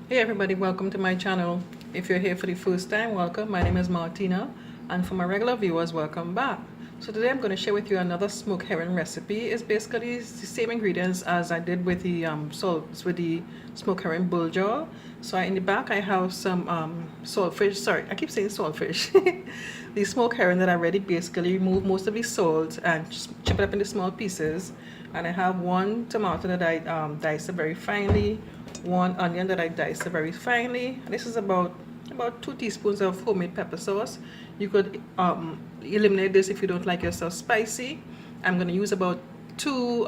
Hey everybody, welcome to my channel. If you're here for the first time, welcome. My name is Martina, and for my regular viewers, welcome back. So today I'm going to share with you another smoked herring recipe. It's basically the same ingredients as I did with the smoked herring bulgur. So in the back I have some saltfish. Sorry, I keep saying saltfish. The smoked herring that I already basically remove most of the salt and chip it up into small pieces. And I have one tomato that I diced very finely, one onion that I diced very finely. This is about 2 teaspoons of homemade pepper sauce. You could eliminate this if you don't like yourself spicy. I'm going to use about 2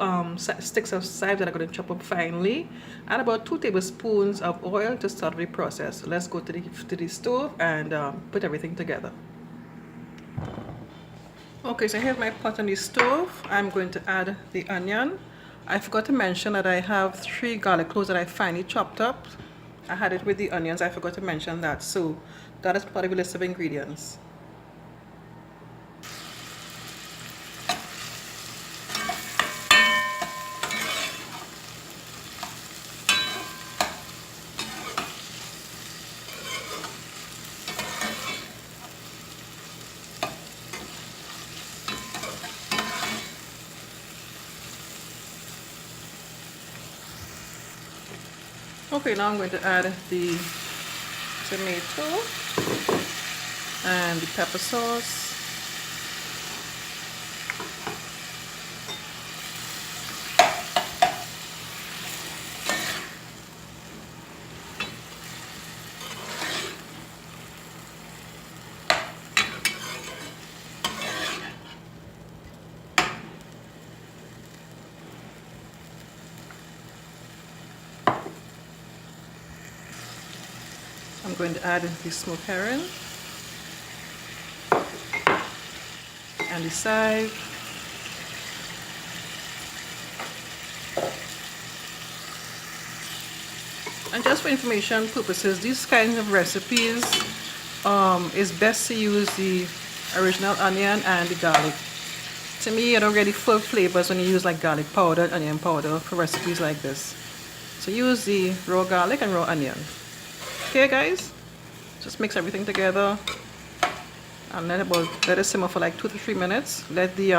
sticks of chive that I'm going to chop up finely, and about 2 tablespoons of oil to start the process. Let's go to the stove and put everything together. Okay, so here's my pot on the stove. I'm going to add the onion. I forgot to mention that I have 3 garlic cloves that I finely chopped up. I had it with the onions. I forgot to mention that. So that is part of the list of ingredients. Okay, now I'm going to add the tomato and the pepper sauce. I'm going to add the smoked herring and the chive, and just for information purposes, these kinds of recipes it's best to use the original onion and the garlic. To me, you don't get the full flavors when you use like garlic powder and onion powder for recipes like this. So use the raw garlic and raw onion. Okay guys, just mix everything together and let it simmer for like 2 to 3 minutes. Let the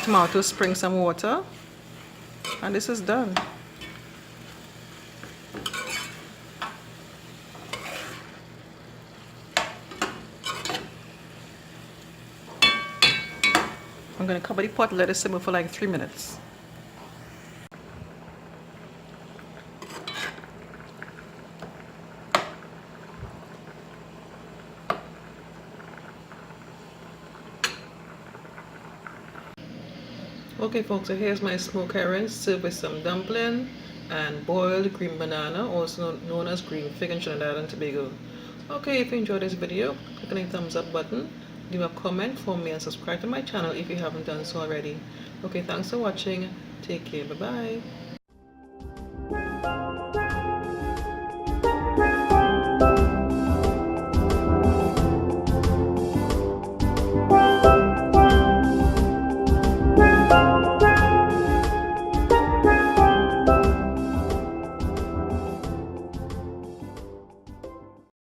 tomatoes spring some water, and this is done. I'm going to cover the pot and let it simmer for like 3 minutes. Okay folks, so here's my smoked herring served with some dumpling and boiled green banana, also known as green fig in Trinidad and Tobago. Okay, if you enjoyed this video, click on the thumbs up button, leave a comment for me, and subscribe to my channel if you haven't done so already. Okay, thanks for watching. Take care. Bye bye.